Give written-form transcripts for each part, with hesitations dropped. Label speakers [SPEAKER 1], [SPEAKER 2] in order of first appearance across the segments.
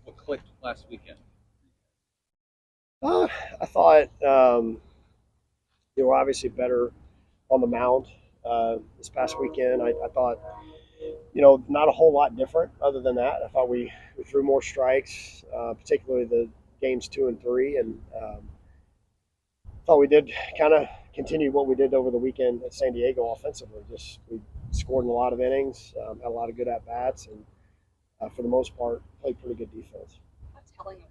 [SPEAKER 1] What clicked last weekend?
[SPEAKER 2] I thought they were obviously better on the mound this past weekend. I thought, not a whole lot different other than that. I thought we threw more strikes, particularly the games 2 and 3, and thought we did kind of continue what we did over the weekend at San Diego offensively. Just we scored in a lot of innings, had a lot of good at bats, and for the most part, played pretty good defense.
[SPEAKER 3] How telling is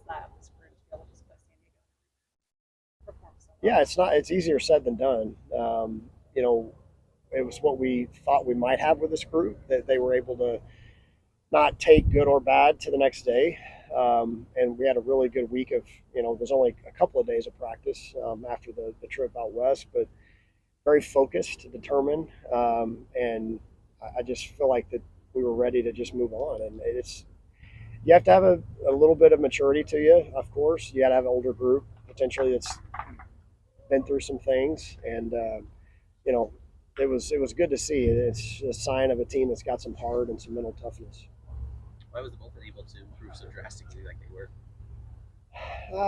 [SPEAKER 3] that for to be able to just go San Diego perform so well?
[SPEAKER 2] Yeah, it's not. It's easier said than done. It was what we thought we might have with this group that they were able to not take good or bad to the next day. And we had a really good week of, there's only a couple of days of practice after the trip out west, but very focused, determined. And I just feel like that we were ready to just move on. And you have to have a little bit of maturity to you, of course. You got to have an older group potentially that's been through some things. And, you know, it was good to see. It's a sign of a team that's got some heart and some mental toughness.
[SPEAKER 1] Why was the bullpen able to improve so drastically like they were?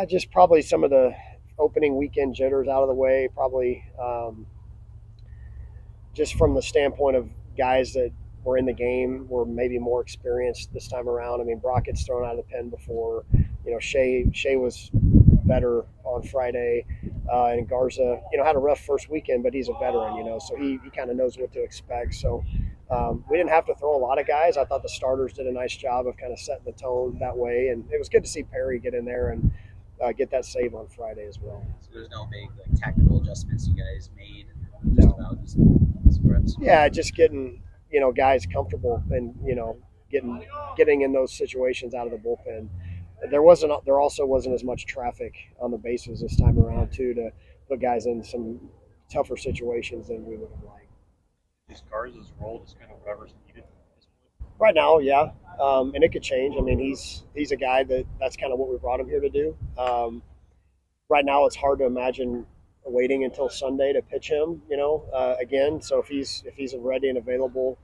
[SPEAKER 2] Just probably some of the opening weekend jitters out of the way. Probably just from the standpoint of guys that were in the game were maybe more experienced this time around. I mean, Brockett's thrown out of the pen before. Shea was better on Friday, and Garza, had a rough first weekend, but he's a veteran, so he kind of knows what to expect. So we didn't have to throw a lot of guys. I thought the starters did a nice job of kind of setting the tone that way, and it was good to see Perry get in there and get that save on Friday as well.
[SPEAKER 1] So there's no big tactical adjustments you guys made.
[SPEAKER 2] No.
[SPEAKER 1] Just reps.
[SPEAKER 2] Yeah, just getting guys comfortable and getting in those situations out of the bullpen. There also wasn't as much traffic on the bases this time around too to put guys in some tougher situations than we would have liked.
[SPEAKER 4] Is Garza's role just kind of whatever's needed at this point?
[SPEAKER 2] Right now, yeah, and it could change. I mean, he's a guy that's kind of what we brought him here to do. Right now, it's hard to imagine waiting until Sunday to pitch him. Again. So if he's ready and available,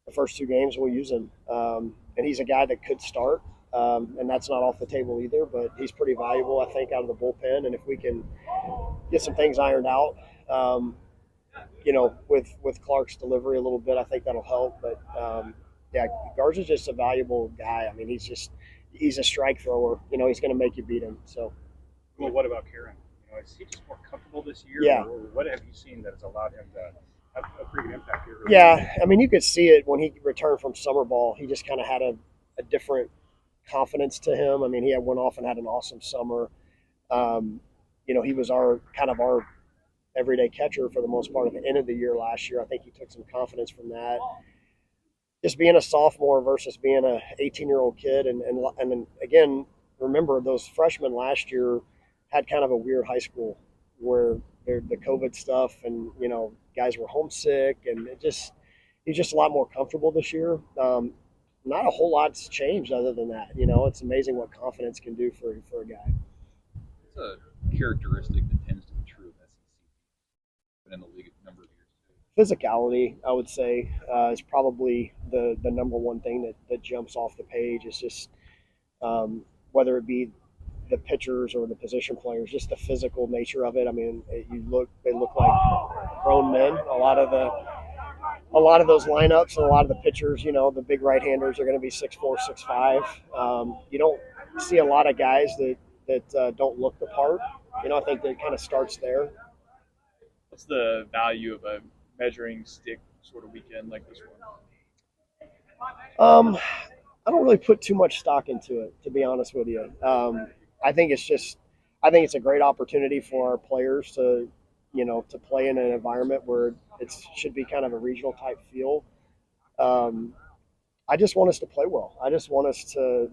[SPEAKER 2] the first 2 games we'll use him. And he's a guy that could start, and that's not off the table either. But he's pretty valuable, I think, out of the bullpen. And if we can get some things ironed out, with Clark's delivery a little bit, I think that'll help. But yeah, Garza's just a valuable guy. I mean, he's a strike thrower. He's going to make you beat him. So.
[SPEAKER 4] Well, what about Karen? Is he just more comfortable this year?
[SPEAKER 2] Yeah.
[SPEAKER 4] Or what have you seen that has allowed him to have a pretty good impact here? Really?
[SPEAKER 2] Yeah, I mean, you could see it when he returned from summer ball. He just kind of had a different confidence to him. I mean, he went off and had an awesome summer. He was our everyday catcher for the most part at the end of the year last year. I think he took some confidence from that. Just being a sophomore versus being a 18-year-old kid, and then again, remember those freshmen last year had kind of a weird high school where the COVID stuff and guys were homesick, and he's just a lot more comfortable this year. Not a whole lot's changed other than that. It's amazing what confidence can do for a guy.
[SPEAKER 1] It's a characteristic that tends to be true of SEC. Been in the league a number of years too.
[SPEAKER 2] Physicality, I would say, is probably the number one thing that jumps off the page. It's just whether it be the pitchers or the position players, just the physical nature of it. I mean, they look like grown men. A lot of those lineups and a lot of the pitchers, the big right-handers are going to be 6'4", 6'5". You don't see a lot of guys that don't look the part. I think that kind of starts there.
[SPEAKER 5] What's the value of a measuring stick sort of weekend like this one?
[SPEAKER 2] I don't really put too much stock into it, to be honest with you. I think it's a great opportunity for our players to play in an environment where it should be kind of a regional type feel. I just want us to play well. I just want us to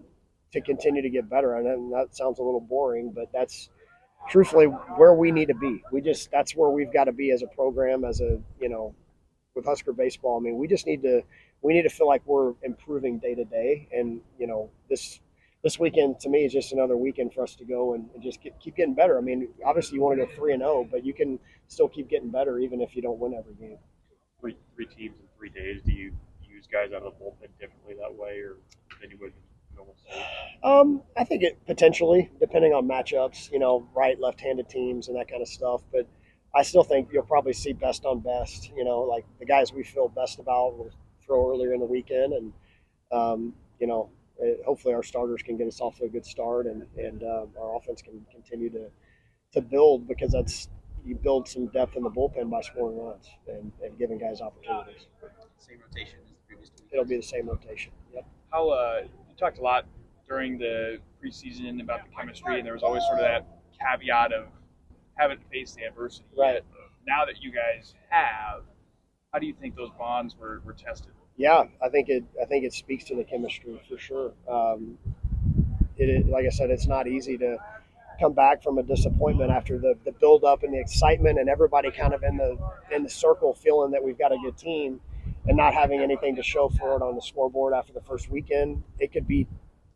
[SPEAKER 2] continue to get better. And that sounds a little boring, but that's truthfully where we need to be. That's where we've got to be as a program, with Husker baseball. I mean, we need to feel like we're improving day to day. And, this weekend to me is just another weekend for us to go and just keep getting better. I mean, obviously you want to go 3-0, but you can still keep getting better even if you don't win every game.
[SPEAKER 4] Three teams in 3 days. Do you use guys out of the bullpen differently that way, or than you would
[SPEAKER 2] I think it potentially, depending on matchups, right, left-handed teams and that kind of stuff. But I still think you'll probably see best on best. Like the guys we feel best about will throw earlier in the weekend, and um, hopefully our starters can get us off to a good start, and our offense can continue to build, because that's you build some depth in the bullpen by scoring runs and giving guys opportunities.
[SPEAKER 1] Same rotation as the previous 2 weeks.
[SPEAKER 2] It'll be the same rotation. Yep.
[SPEAKER 5] How you talked a lot during the preseason about the chemistry, and there was always sort of that caveat of haven't faced the adversity
[SPEAKER 2] Right.
[SPEAKER 5] yet. Now that you guys have, how do you think those bonds were tested?
[SPEAKER 2] Yeah, I think it speaks to the chemistry for sure. Like I said, it's not easy to come back from a disappointment after the build up and the excitement and everybody kind of in the circle feeling that we've got a good team, and not having anything to show for it on the scoreboard after the first weekend. It could be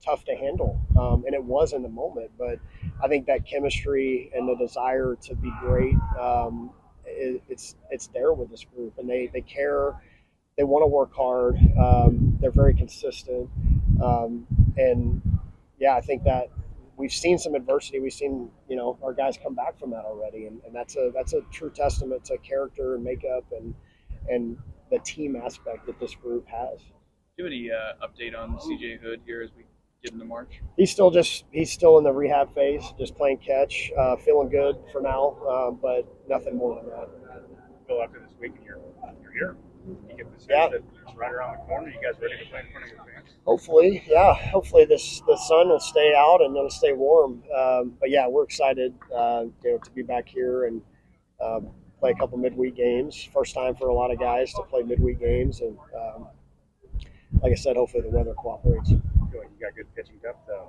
[SPEAKER 2] tough to handle, and it was in the moment. But I think that chemistry and the desire to be great, it's there with this group, and they care. They want to work hard. They're very consistent, and yeah, I think that we've seen some adversity. We've seen our guys come back from that already, and that's a true testament to character and makeup and the team aspect that this group has.
[SPEAKER 5] Do you have any update on CJ Hood here as we get into March?
[SPEAKER 2] He's still in the rehab phase, just playing catch, feeling good for now, but nothing more than that.
[SPEAKER 4] Go after this week and you're here. You get the sense
[SPEAKER 2] Yeah.
[SPEAKER 4] that it's right around the corner. You guys ready to play in front of your fans?
[SPEAKER 2] Hopefully, yeah. Hopefully the sun will stay out and it'll stay warm. But yeah, we're excited to be back here and play a couple midweek games. First time for a lot of guys to play midweek games, and like I said, hopefully the weather cooperates.
[SPEAKER 4] You got good pitching depth to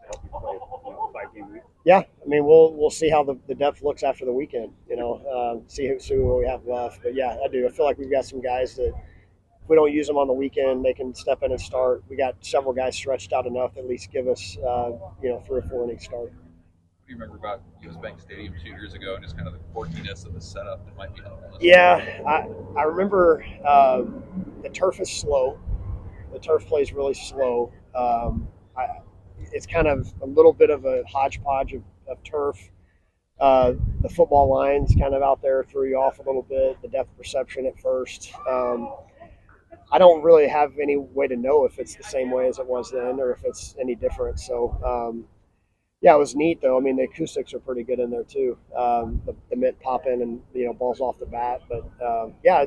[SPEAKER 4] help you play a 5-game week.
[SPEAKER 2] Yeah, I mean we'll see how the depth looks after the weekend. See what we have left. But yeah, I do. I feel like we've got some guys that, if we don't use them on the weekend, they can step in and start. We got several guys stretched out enough to at least give us 3 or 4 innings start.
[SPEAKER 1] What do you remember about US Bank Stadium 2 years ago, and just kind of the quirkiness of the setup that might be helpful?
[SPEAKER 2] Yeah, I remember the turf is slow. The turf plays really slow. It's kind of a little bit of a hodgepodge of turf. The football line's kind of out there, threw you off a little bit, the depth perception at first. I don't really have any way to know if it's the same way as it was then or if it's any different. So, yeah, it was neat, though. I mean, the acoustics are pretty good in there, too. The mitt popping and, balls off the bat. But, yeah,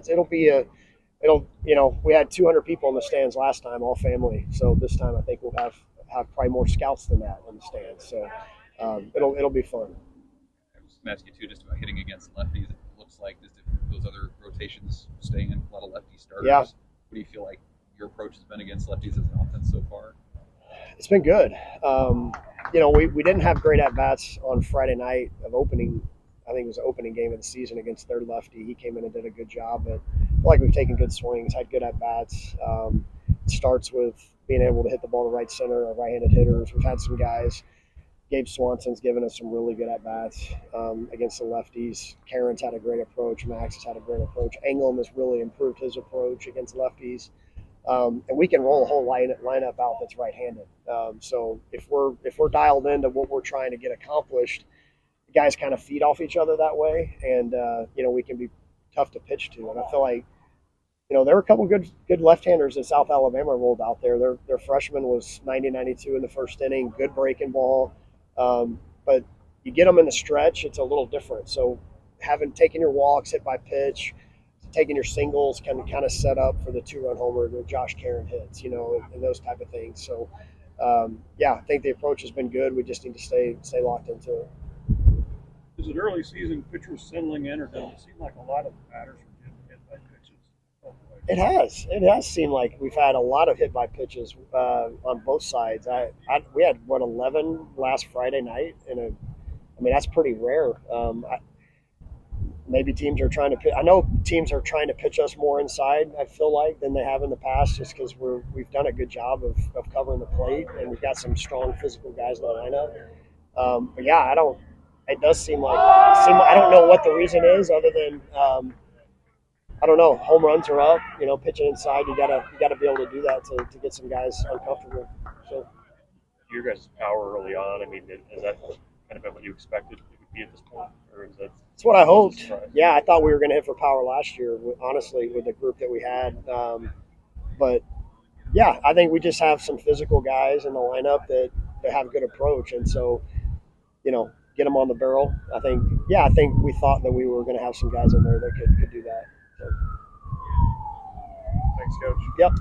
[SPEAKER 2] we had 200 people in the stands last time, all family. So this time I think we'll have probably more scouts than that in the stands. So it'll be fun.
[SPEAKER 1] I was going to ask you, too, just about hitting against lefties. It looks like just those other rotations staying in a lot of lefty starters.
[SPEAKER 2] Yeah.
[SPEAKER 1] What do you feel like your approach has been against lefties as an offense so far?
[SPEAKER 2] It's been good. We didn't have great at-bats on Friday night of opening. I think it was the opening game of the season against their lefty. He came in and did a good job, but I feel like we've taken good swings, had good at-bats. It starts with being able to hit the ball to right center, our right-handed hitters. We've had some guys. Gabe Swanson's given us some really good at-bats against the lefties. Karen's had a great approach. Max has had a great approach. Engelm has really improved his approach against lefties. And we can roll a whole lineup out that's right-handed. So if we're dialed into what we're trying to get accomplished, the guys kind of feed off each other that way, and we can be tough to pitch to. And I feel like there were a couple good left-handers that South Alabama rolled out there. Their freshman was 90-92 in the first inning, good breaking ball. But you get them in the stretch, it's a little different. So having taken your walks, hit by pitch, taking your singles can kind of set up for the 2-run homer that Josh Karen hits, and those type of things. So, yeah, I think the approach has been good. We just need to stay locked into it.
[SPEAKER 6] Is it early season pitchers settling in, or does it seem like a lot of batters are getting hit by pitches?
[SPEAKER 2] It has. It has seemed like we've had a lot of hit by pitches on both sides. We had 11 last Friday night, and that's pretty rare. Maybe teams are trying to. I know teams are trying to pitch us more inside. I feel like than they have in the past, just because we've done a good job of covering the plate, and we've got some strong physical guys in the lineup. But yeah, it does seem like I don't know what the reason is, other than I don't know. Home runs are up. Pitching inside, you gotta be able to do that to get some guys uncomfortable. So
[SPEAKER 7] your guys' power early on? I mean, is that kind of been what you expected it would be at this point, or is that?
[SPEAKER 2] That's what I hoped.
[SPEAKER 7] Surprise?
[SPEAKER 2] Yeah, I thought we were going to hit for power last year, honestly, with the group that we had. But yeah, I think we just have some physical guys in the lineup that have good approach, and so get them on the barrel. I think we thought that we were going to have some guys in there that could do that. So.
[SPEAKER 4] Thanks, Coach.
[SPEAKER 2] Yep.